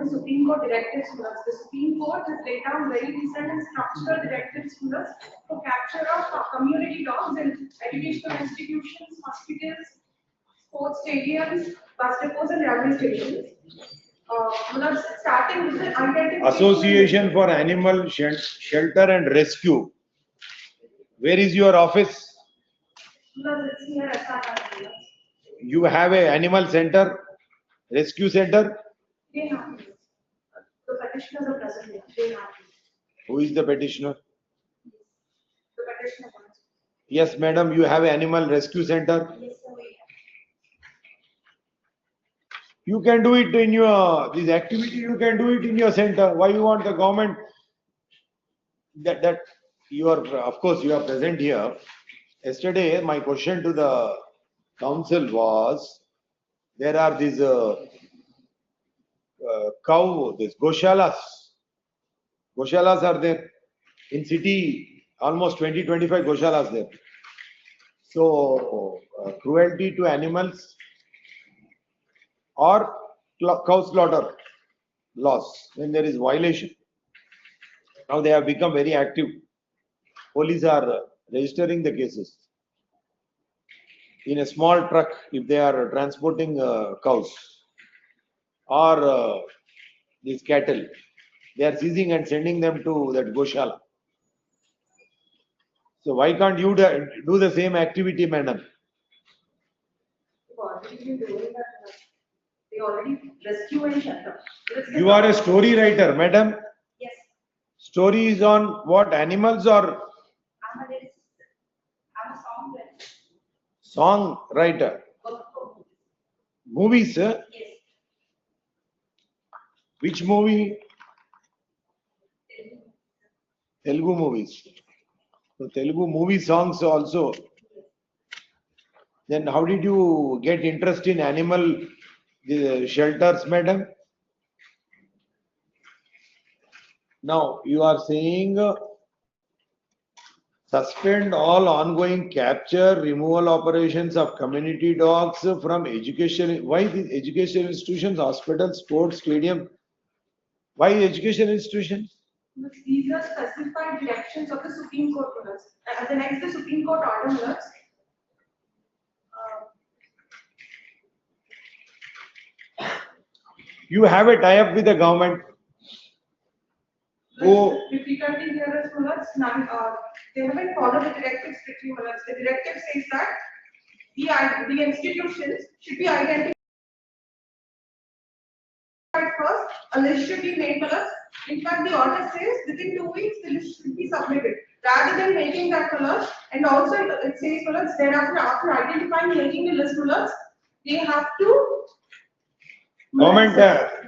the Supreme Court directives to us. The Supreme Court has laid down very recent and structural directives to us for capture of community dogs in educational institutions, hospitals, sports stadiums, bus depots, and railway stations. Starting with the identification. Association for Animal Shelter and Rescue. Where is your office? It's here at You have a animal center, rescue center? They have. The petitioners are present here. They have. Who is the petitioner? The petitioner. Yes, madam, you have an animal rescue center? Yes, sir. You can do it in your, this activity, you can do it in your center. Why you want the government? That you are, of course, you are present here. Yesterday, my question to the council was, there are these cow, these goshalas. Goshalas are there. In city, almost 20-25 goshalas there. So, cruelty to animals or cow slaughter laws when there is violation. Now they have become very active. Police are registering the cases. In a small truck, if they are transporting cows or these cattle, they are seizing and sending them to that goshala. So why can't you do the same activity, madam? They already rescue and shelter. You are a story writer, madam. Yes. Stories on what, animals or? I'm a songwriter. Song writer. Movies, Yes. Which movie? Telugu movies. So Telugu movie songs also. Then how did you get interest in animal shelters, madam? Now you are saying suspend all ongoing capture, removal operations of community dogs from education. Why these education institutions, hospitals, sports, stadium? Why education institutions? These are specified directions of the Supreme Court for us. The next, the Supreme Court order was. You have a tie-up with the government. Difficulty here is they haven't followed the directive strictly. The directive says that the institutions should be identified first. A list should be made. In fact, the order says within 2 weeks the list should be submitted. Rather than making that and also it says thereafter after identifying making the list they have to. Government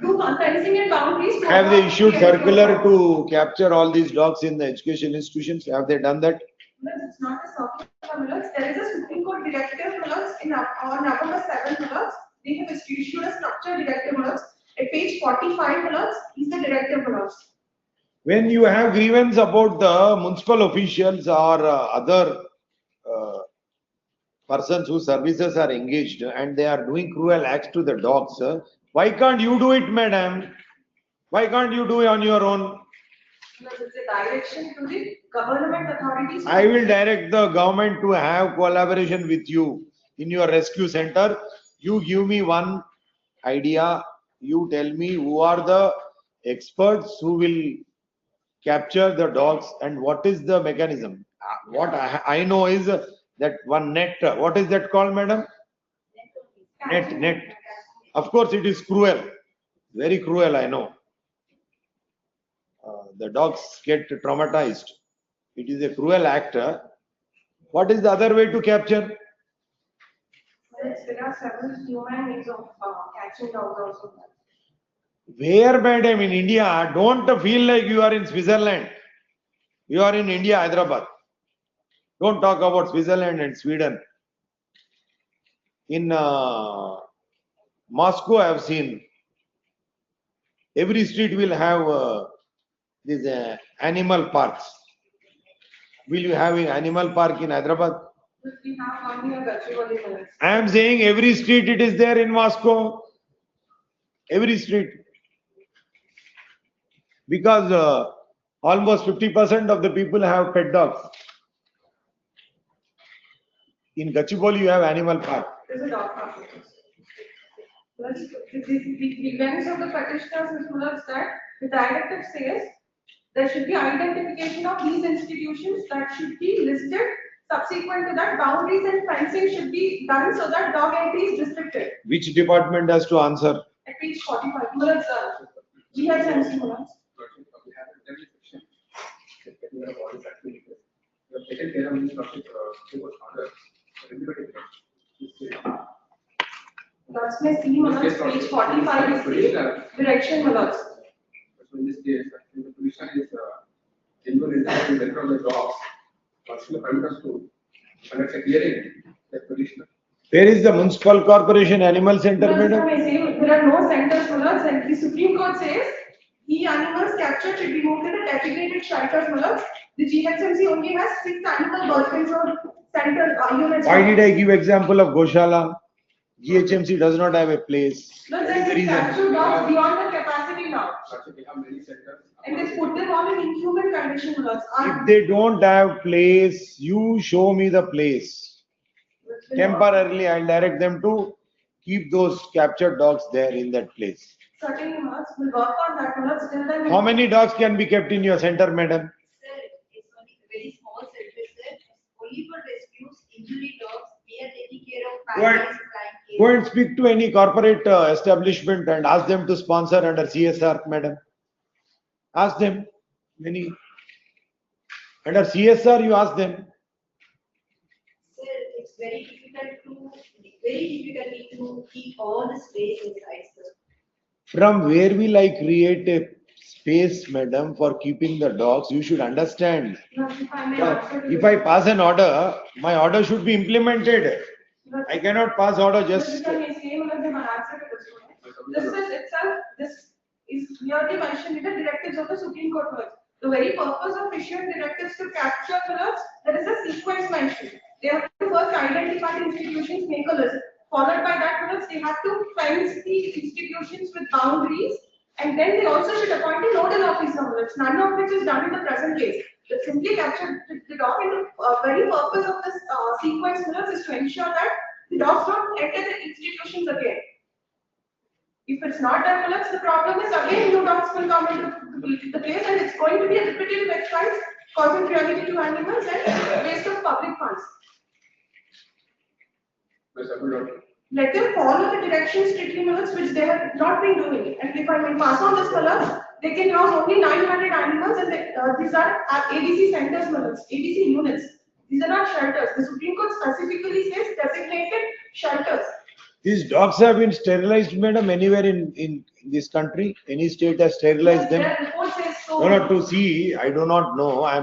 do fencing and boundaries. Have they issued circular to capture all these dogs in the education institutions? Have they done that? No, it's not a circular. There is a Supreme Court directive on November 7. They have issued a structured directive. At page 45 is the directive. When you have grievance about the municipal officials or other persons whose services are engaged and they are doing cruel acts to the dogs, why can't you do it, madam? Why can't you do it on your own? Because it's a direction to the government authorities. I will direct the government to have collaboration with you in your rescue center. You give me one idea. You tell me who are the experts who will capture the dogs and what is the mechanism. What I know is that one net. What is that called, madam? Net. Of course, it is cruel. Very cruel, I know. The dogs get traumatized. It is a cruel act. What is the other way to capture? There are several human ways of catching dogs also. Where, madam? In India, don't feel like you are in Switzerland. You are in India, Hyderabad. Don't talk about Switzerland and Sweden. In Moscow, I have seen every street will have these animal parks. Will you have an animal park in Hyderabad? We have one here, I am saying every street it is there in Moscow. Every street. Because almost 50% of the people have pet dogs. In Gachibowli, you have animal park. There's a dog park. The events of the petitioners is towards that the directive says there should be identification of these institutions that should be listed. Subsequent to that, boundaries and fencing should be done so that dog entry is restricted. Which department has to answer? At page 45, towards GHMC towards. That's my C, page 45 is the direction Malaz. So in this case, the commission is involved in the welfare of the dogs. What's the parameters to conduct a hearing? The commissioner. Where is the municipal corporation animal center, madam? There are no centers Malaz, and the Supreme Court says the animals captured should be moved to the designated shelters Malaz. The GHMC only has 6 animal birth control center units. Why did I give example of Goshala? GHMC does not have a place. No, then they capture dogs beyond the capacity now. We have many centers. And they put them all in inhuman condition Malaz. If they don't have place, you show me the place. Temporarily, I'll direct them to keep those captured dogs there in that place. Certainly Malaz, we'll work on that Malaz. Till then. How many dogs can be kept in your center, madam? Sir, it's only a very small service, sir. Only for rescues, injury dogs, we are taking care of Go and- families, blind Go and speak to any corporate establishment and ask them to sponsor under CSR, madam. Ask them. Many. Under CSR, you ask them. Sir, it's very difficult to keep all the space inside, sir. From where will I create a space, madam, for keeping the dogs? You should understand. If I may answer to If this. I pass an order, my order should be implemented. I cannot pass order just. This is itself, this is clearly mentioned in the directives of the Supreme Court. Words. The very purpose of issuing directives to capture words, there is a sequence mentioned. They have to first identify the institutions, make a list. Followed by that, words, they have to fence the institutions with boundaries, and then they also should appoint a nodal officer. Words. None of which is done in the present case. They simply captured the dog, and the very purpose of this sequence words is to ensure that the dogs don't enter the institutions again. If it's not done, Alex, the problem is again new dogs will come into the place, and it's going to be a repetitive exercise, causing cruelty to animals and waste of public funds. Let them follow the directions strictly, Alex, which they have not been doing. And if I may pass on this, Alex, they can house only 900 animals, and these are ABC centers, Alex, ABC units. These are not shelters. The Supreme Court specifically says designated shelters. These dogs have been sterilized, madam, anywhere in this country? Any state has sterilized them? Their report says so. No, not to see, I do not know, I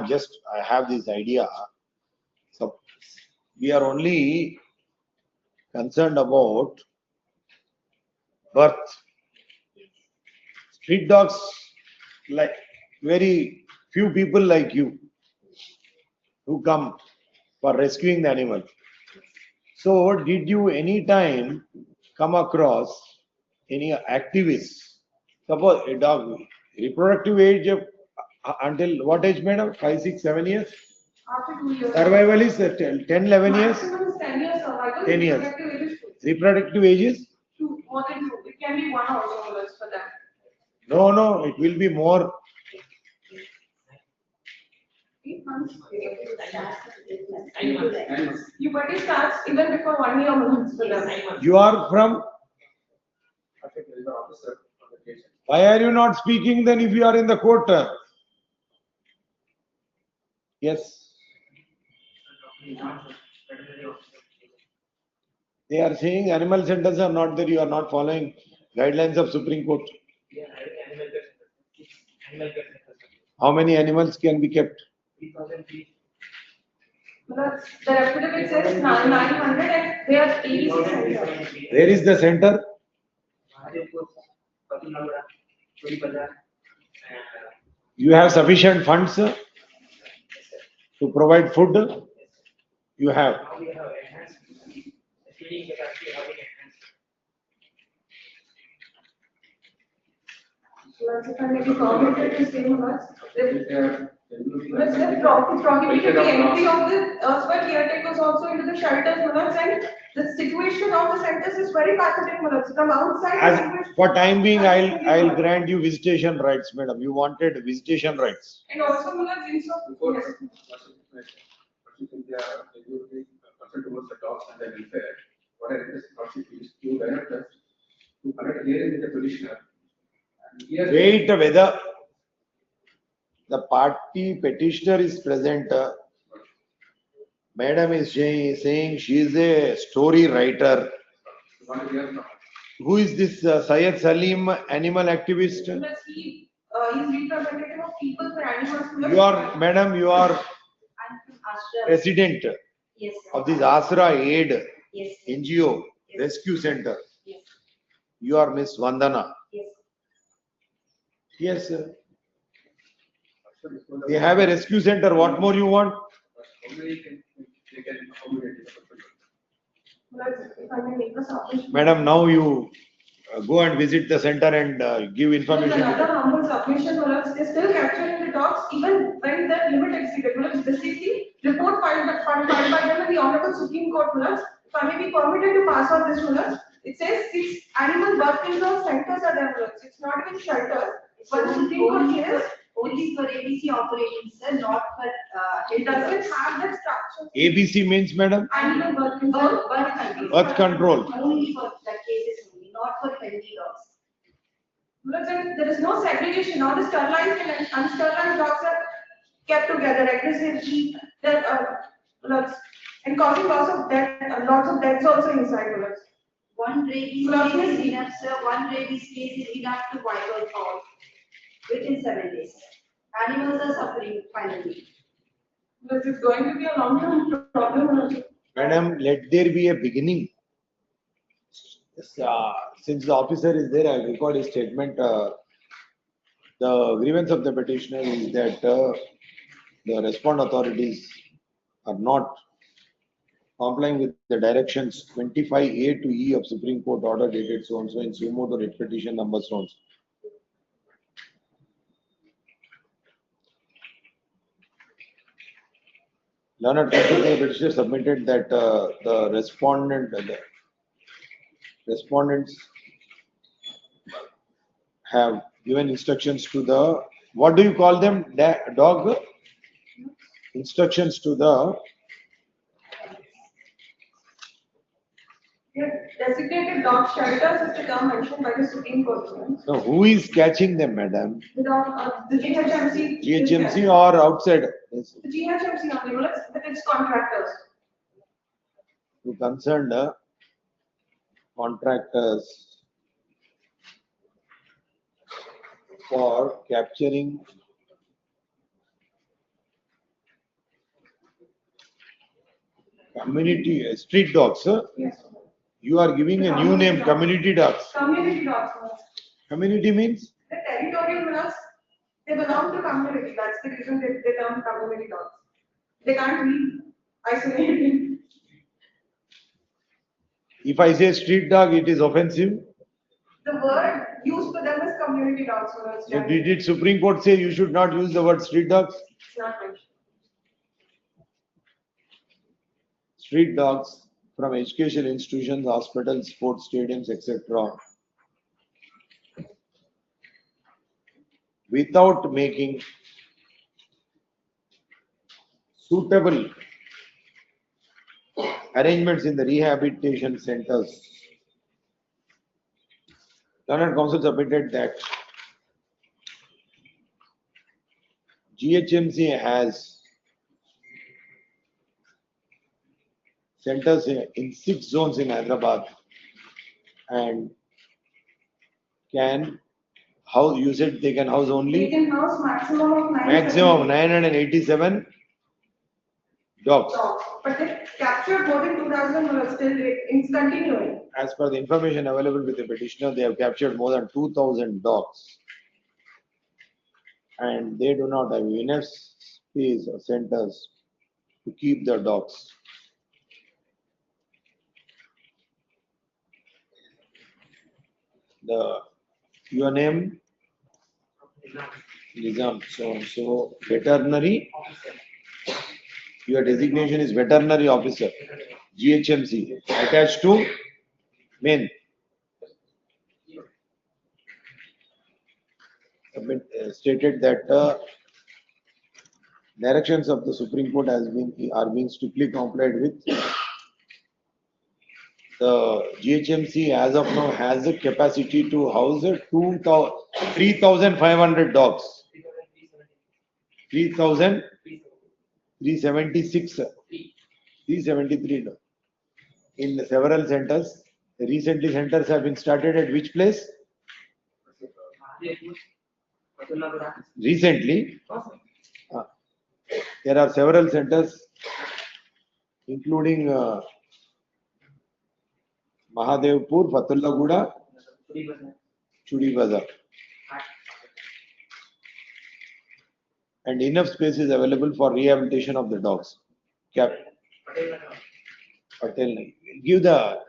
have this idea. So, we are only concerned about birth. Street dogs, like very few people like you who come for rescuing the animal. So, did you any time come across any activists? Suppose a dog, reproductive age of, until what age, madam? 5, 6, 7 years? After 2 years. Survival is 10, 11 years? Maximum is 10 years survival. 10 years. Reproductive age is Reproductive ages? 2, more than 2. It can be 1 also for them. No, it will be more. 8 months. 9 months. Puberty starts even before 1 year months for them. You are from, why are you not speaking then if you are in the court? Yes. They are saying animal centers are not there, you are not following guidelines of Supreme Court. How many animals can be kept? The affidavit says 900 and they are 86 centers. Where is the center? You have sufficient funds to provide food? You have. Mullah, if I may be permitted to say, Mullah, If they are genuinely let's say prohibited the entry of the erstwhile caretakers also into the shelters, Mullah, and the situation of the centers is very pathetic, Mullah. From outside, the As situation- for time being, I'll grant you visitation rights, madam. You wanted visitation rights. And also, Mullah, since of, Before, yes. they are genuinely concerned towards the dogs and their welfare. What I request Council is to direct us to conduct hearing with the petitioner. And here- Wait, whether the party petitioner is present, madam is saying she is a story writer. We want to hear from her. Who is this Syed Salim, animal activist? Plus he is representative of people for animals. Mullah. You are, madam, you are I'm from Ashram. president Yes, sir. of this Asra Aid Yes, sir. NGO Rescue Center. Yes, You are Miss Vandana. yes. Yes, sir. So before the- They have a rescue center. What more you want? How many they can accommodate the person? Mullah, if I may make a submission. Madam, now you go and visit the center and give There's information. another humble submission, Mullah, they're still capturing the dogs even when the limit exceeded. Mullah, this is the report filed by them in the Honorable Supreme Court, Mullah. If I may be permitted to pass on this, Mullah, it says 6 animal birth control centers are there, Mullah. It's not even shelters. But the Supreme Court says Only for ABC operations, sir, not for, it doesn't have that structure. ABC means, madam, Animal birth control. birth control. birth control. Only for the cases only, not for healthy dogs. Mullah, there is no segregation. All the sterilized and unsterilized dogs are kept together aggressively. And causing lots of deaths also inside, Mullah. One rabies Mullah, case is enough, sir, one rabies case is enough to wipe out all within 7 days. Animals are suffering finally. Because it's going to be a long-term problem, Mullah. Madam, let there be a beginning. Yes, since the officer is there, I'll record his statement. The grievance of the petitioner is that the respond authorities are not complying with the directions 25A to E of Supreme Court order dated so and so in sumo to writ petition number so and so. Learned counsel for the petitioner submitted that the respondents have given instructions to the, what do you call them, dog? Instructions to the, Designated dog shelters is the term mentioned by the Supreme Court. no, who is catching them, madam? The GHMC. GHMC or outside? Yes. The GHMC only, Mullah, but it's contractors. To concerned contractors for capturing community street dogs. Yes. You are giving a new name, community dogs. Community dogs, Mullah. Community means? The territorial Mullahs, they belong to community. That's the reason they term community dogs. They can't be isolated. If I say street dog, it is offensive. The word used for them is community dogs, Mullah. It's So did Supreme Court say you should not use the word street dogs? not mentioned. Street dogs from education institutions, hospitals, sports stadiums, etc. Without making suitable arrangements in the rehabilitation centers. Learned counsel submitted that GHMC has centers in 6 zones in Hyderabad and can house, you said they can house They only can house maximum of 9. maximum 987 dogs. Dogs. But they captured more than 2,000 Mullahs still, it's continuing. As per the information available with the petitioner, they have captured more than 2,000 dogs. And they do not have enough space or centers to keep the dogs. Your name? Nizam, so veterinary, your designation is veterinary officer, GHMC, attached to main. Stated that directions of the Supreme Court are being strictly complied with. The GHMC as of now has a capacity to house 3,500 dogs. 3,376, 373 dogs. In several centers. Recently, centers have been started at which place? Recently, there are several centers, including Mahadevpur, Fatullaguda, Chudi Bazar. And enough space is available for rehabilitation of the dogs. Cap. Patel, give the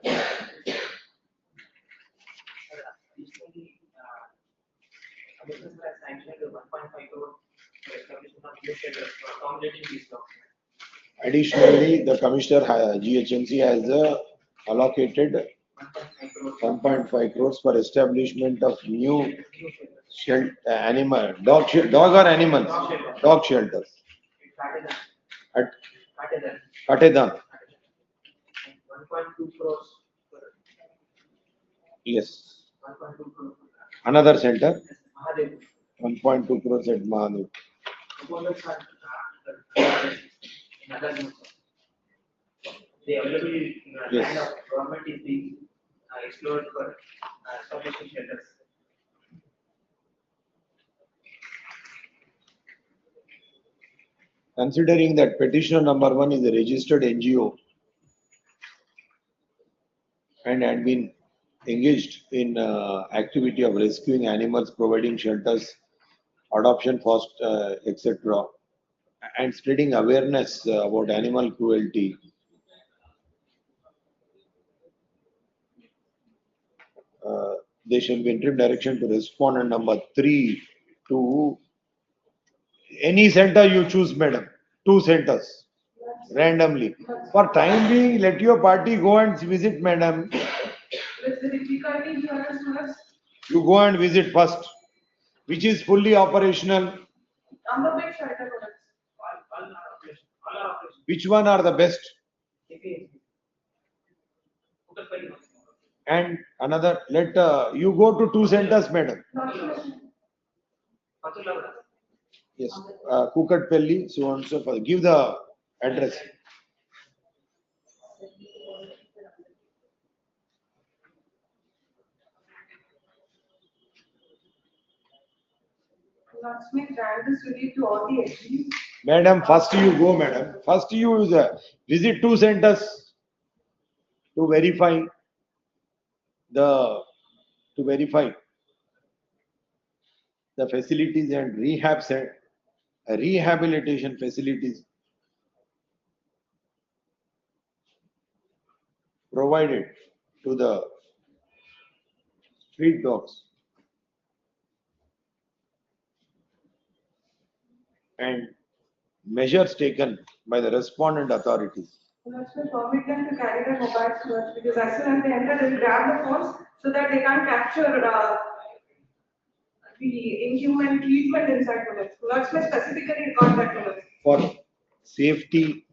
additionally, the commissioner GHMC has allocated 1.5 crores for establishment of new dog or animals, dog shelters at Katedan. 1.2 crores. Yes. Another center, Mahadev. 1.2 crores at Mahadev. Components are in other notes. The available Yes. land of government is being explored for establishing shelters. Considering that petitioner number 1 is a registered NGO and had been engaged in activity of rescuing animals, providing shelters, adoption, foster, etc., and spreading awareness about animal cruelty. There shall be interim direction to respondent number 3 to any center you choose, madam. 2 centers randomly. For time being, let your party go and visit, madam. With the difficulty here is first, You go and visit first, which is fully operational. number big shelter products. All are operational. All are operational. Which one are the best? API. Kutapalli. And another, let you go to 2 centers, madam. Fatullaguda. Yes, Kukatpalli, so on and so forth. Give the address. Lakshmi grant this relief to all the HDs. Madam, first you go, madam. First you visit 2 centers to verify the facilities and rehabilitation facilities provided to the street dogs and measures taken by the respondent authorities. Lakshmi permit them to carry their mobile search because as soon as they enter, they'll grab the phones so that they can't capture the inhuman treatment inside the net. Lakshmi specifically record that to us. For safety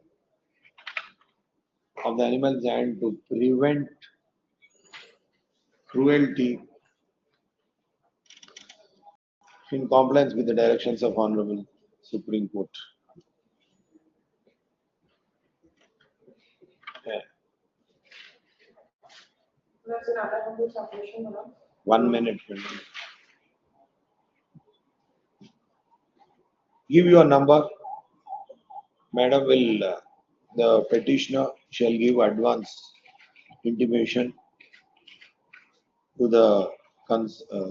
of the animals and to prevent cruelty in compliance with the directions of Honorable Supreme Court. Yeah. That's another one submission, madam. 1 minute. Madam. Give your number. Madam will, the petitioner shall give advance intimation to the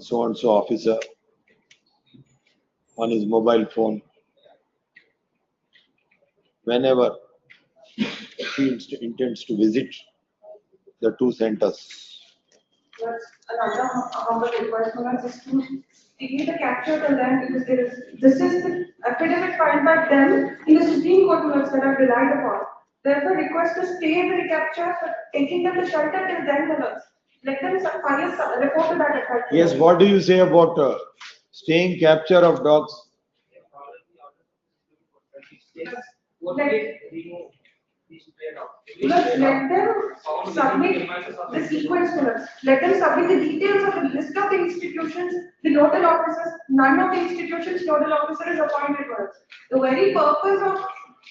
so and so officer on his mobile phone whenever he intends to visit the 2 centers. That's another humble request from us is to They need the capture till then because this is the affidavit filed by them in the Supreme Court rules that are relied upon. Therefore, request to stay the recapture for taking them to shelter till then rules. Let them file a report to that effect. Yes, what do you say about staying capture of dogs? Let them submit the sequence to us. Let them submit the details of the list of the institutions, the nodal officers. None of the institutions nodal officer is appointed to us. The very purpose of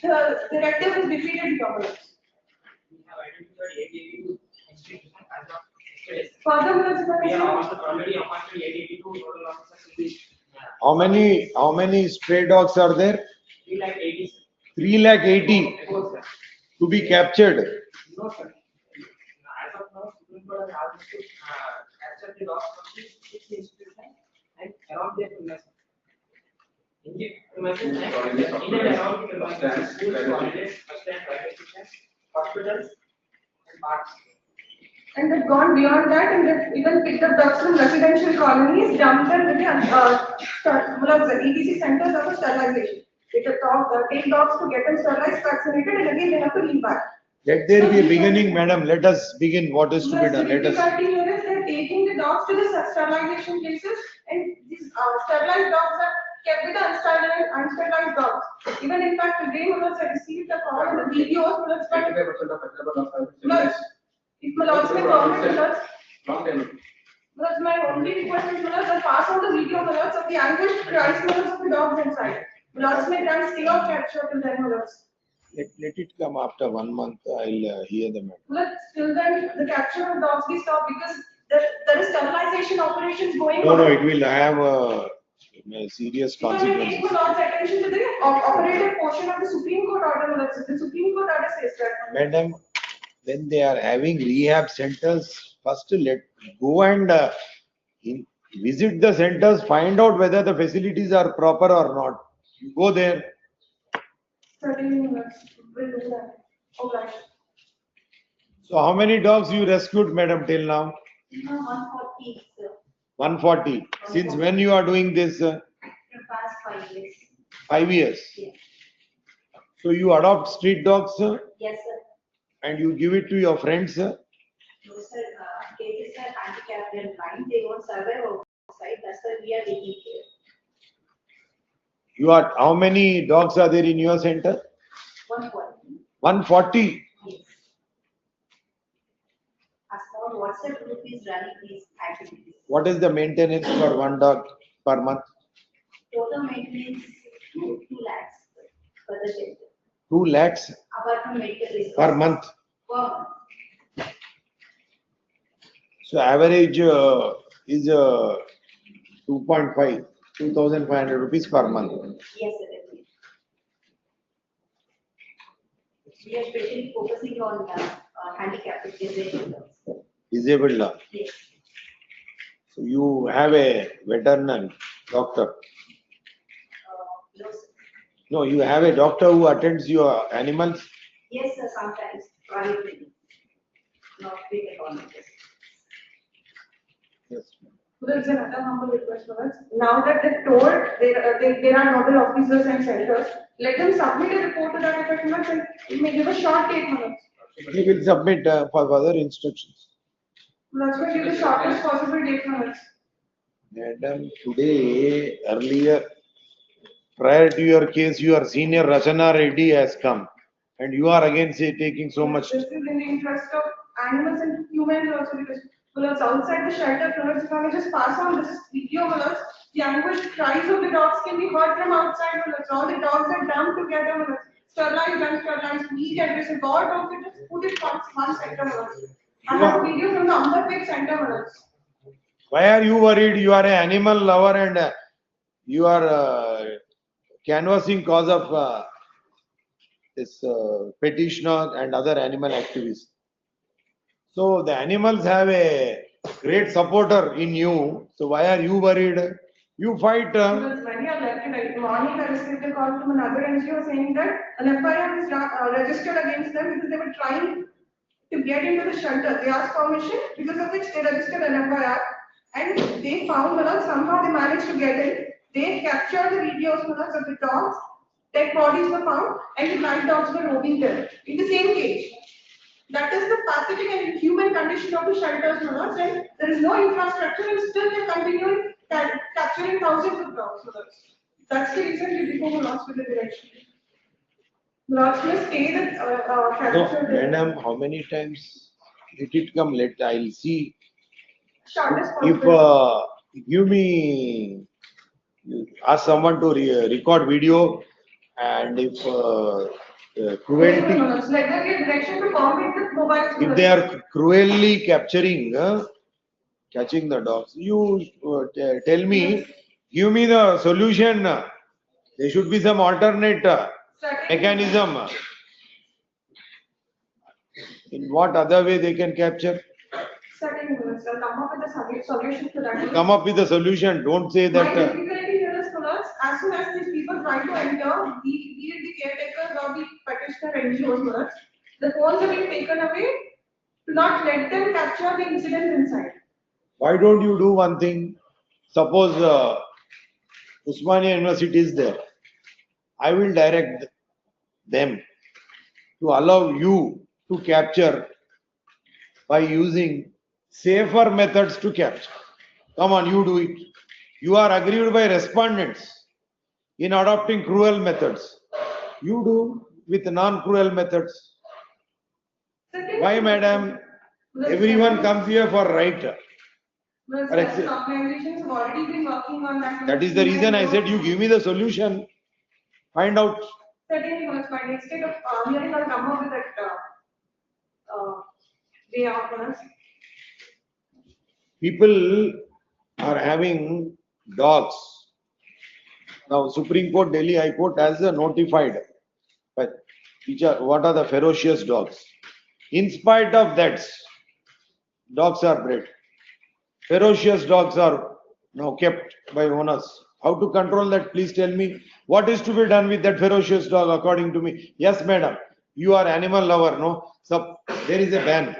the directive is defeated governance. We have identified 882 institutions as of yesterday. Further, We have also already appointed 882 nodal officers in this. How many stray dogs are there? 380. 380 Above, sir. to be captured. No, sir. As of now, Supreme Court has asked us to capture the dogs from these 6 institutions and around their premises. In the premises and in and around the premises, schools, colleges, first and private institutions, hospitals, and parks. and they've gone beyond that and they've even picked up dogs from residential colonies, dumped them with the ETC centers of sterilization. They take dogs to get them sterilized, vaccinated, and again they have to leave back. Let there be a beginning, madam. Let us begin. What is to be done? Let us. They're taking the dogs to the sterilization places, and these sterilized dogs are kept with the unsterilized dogs. Even in fact, today, I received a call on the videos. 85% of available dogs are Plus, if Malaz may permit Malaz, long time. Malaz, my only request is Malaz, I'll pass on the video Malaz of the anguished cries Malaz of the dogs inside. Malaz may grant stay of capture till then Malaz. Let it come after 1 month. I'll hear the matter. Malaz, till then the capture of dogs be stopped because there is sterilization operations going No, on. no, it will have serious If I may take consequences. Malaz's attention to the operative portion of the Supreme Court order Malaz. The Supreme Court order says that. Madam, when they are having rehab centers, first let go and visit the centers, find out whether the facilities are proper or not. You go there. Certainly Malaz, will do that. Okay. So how many dogs you rescued, madam, till now? 140, sir, 140. Since when you are doing this? in past 5 years. 5 years. Yes, So you adopt street dogs yes, sir. and you give it to your friends. No, sir, cases are handicapped and blind, they won't survive outside, that's why we are taking care. How many dogs are there in your center? 140, 140. yes. A small WhatsApp group is running these activities. What is the maintenance for one dog per month? Total maintenance, 2 lakhs for the shelter, 2 lakhs apart from medical resources. per month. Per month. So average is 2.5, 2,500 rupees per month. Yes, sir, definitely. We are especially focusing on handicapped disabled dogs. Disabled dog. Yes, So you have a veterinary doctor. no, sir. No, you have a doctor who attends your animals. Yes, sir, sometimes privately. Not big at all. Yes. There's another humble request for us. Now that they've told there are nodal officers and centers, let them submit a report to that effect, Manoj, and it may give a short date, Manoj. He will submit for further instructions. That's why give the shortest possible date, Manoj. Madam, today, earlier, prior to your case, your senior Rachana Reddy has come. And you are again taking so much. This is in the interest of animals and humans also because Manoj, outside the shelter, Manoj, if I may just pass on this video, Manoj, the anguished cries of the dogs can be heard from outside, Manoj. All the dogs are dumped together, Manoj. Sterilized, unsterilized, meat and this is all dogs are just put in one center, Manoj. I have a video from the Amberpet center, Manoj. Why are you worried? You are an animal lover and you are canvassing cause of this petitioner and other animal activists. So the animals have a great supporter in you. So why are you worried? You fight. Because many are left right. Morning I received a call from another NGO saying that an FIR is registered against them because they were trying to get into the shelter. They asked permission, because of which they registered an FIR. And they found, somehow they managed to get in. They captured the videos, of the dogs. Dead bodies were found, and the black dogs were roaming there in the same cage. That is the pathetic and inhuman condition of the shelters, and there is no infrastructure, and still they continue capturing thousands of dogs. That's the reason we become lost with the direction. Lots may stay the No, capture the madam, how many times let it come, I'll see. shortest If, possible. give me, ask someone to record video, and if cruelty, Like that, give direction to government with mobile. if they are cruelly capturing, catching the dogs, you tell me, give me the solution. There should be some alternate mechanism. In what other way they can capture? Certain minutes, I'll come up with a solution to that. Come up with a solution. Don't say My that. difficulty here is, as soon as these people try to enter, be it the caretakers or the petitioner NGOs, the phones have been taken away to not let them capture the incident inside. Why don't you do one thing? Suppose Usmania University is there. I will direct them to allow you to capture by using safer methods to capture. Come on, you do it. You are aggrieved by respondents in adopting cruel methods. You do with non-cruel methods. Second, Why, madam? Everyone comes here for right. Well, Correct. certain organizations have already been working on that. That is the reason I said you give me the solution. Find out. Certainly, but instead of hearing, I'll come up with that way out. People are having dogs. Now, Supreme Court, Delhi High Court has notified, but what are the ferocious dogs? In spite of that, dogs are bred. Ferocious dogs are now kept by owners. How to control that? Please tell me. What is to be done with that ferocious dog according to me? Yes, madam. You are animal lover, no? So there is a ban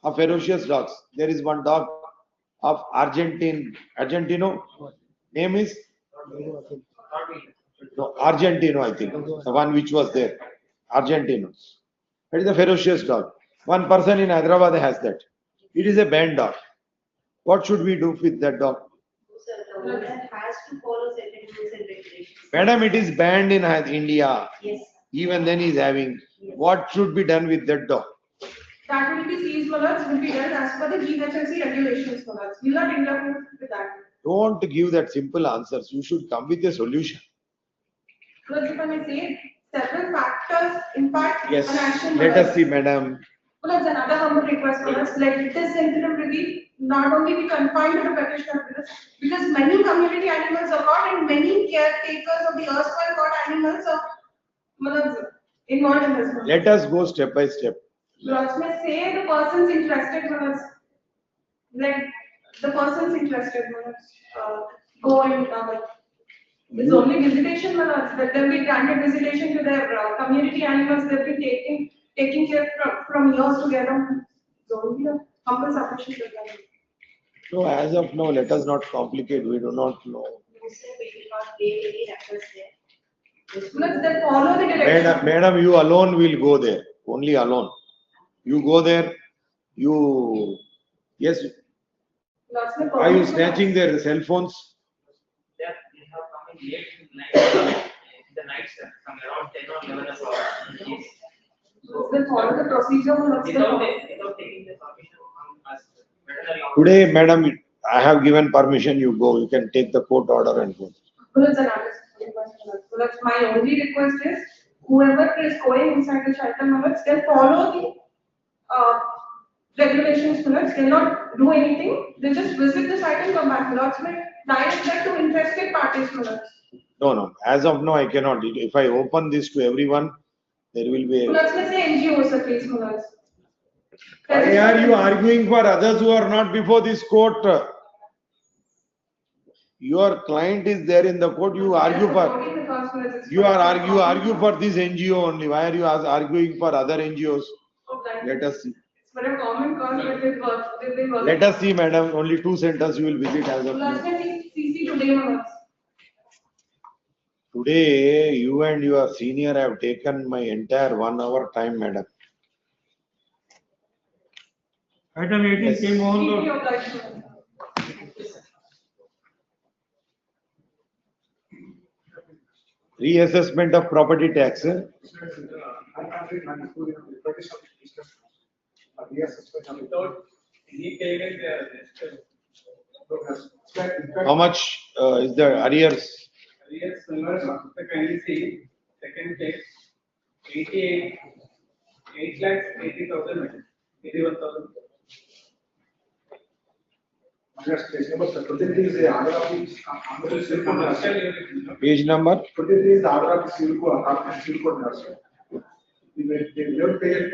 of ferocious dogs. There is one dog of Argentino. Name is? No, Argentino, I think. The one which was there. Argentino. That is a ferocious dog. One person in Hyderabad has that. It is a banned dog. What should we do with that dog? So the government has to follow certain rules and regulations. Madam, it is banned in India. Yes. Even then he is having. What should be done with that dog? That will be seized, will be done as per the GHSC regulations, We'll not interfere with that. Don't give that simple answers. You should come with a solution. Because if I may say, several factors impact Yes. an action. Let us see, madam. Well, that's another humble request for us. Let this incident relief not only be confined to the petitioner, because many community animals are caught and many caretakers of the erstwhile caught animals are involved in this. Let us go step by step. Laws may say the person's interested, like the person's interested, go and it's only visitation, let them be granted visitation to their community animals they've been taking care from years together. It's only a humble submission to them. So as of now, let us not complicate. We do not know. No, sir, we will not pay any records there. Let's then follow the direction. Madam, you alone will go there. Only alone. You go there. Yes. Laws may Are you permit- snatching their cell phones? That they have come in late in the night, sir, from around 10 or 11 o'clock. Yes. So, Then follow the procedure. without taking the permission from us, veterinary officer. Today, madam, I have given permission. You go. You can take the court order and go. Well, it's another request. So that's my only request is whoever is going inside the shelter minutes, they follow the regulations minutes. They'll not do anything. They just visit the site and come back. Lots may direct that to interested parties minutes. No. As of now, I cannot. If I open this to everyone, there will be. Lots may say NGOs at least minutes. Why are you arguing for others who are not before this court? Your client is there in the court. You argue for. You argue for this NGO only. Why are you arguing for other NGOs? Let us see. But a common cause with this work, with the work. Let us see, madam, only 2 centers you will visit as of Last now. time CC today on us. Today, you and your senior have taken my entire 1 hour time, madam. Item 18 Yes. came on Keep the your blood sugar. Reassessment of property tax. I can't read my school, British of discussion. Yes, especially. Without any payment, How much is the arrears? arrears numbers of the kindly see, second page, 88, 8 lakhs 80,000, 81,000. Yes, page number 23 is the order of the Commercial unit. Page number? 23 is the order of the civil code, apartment civil code nursery. They don't pay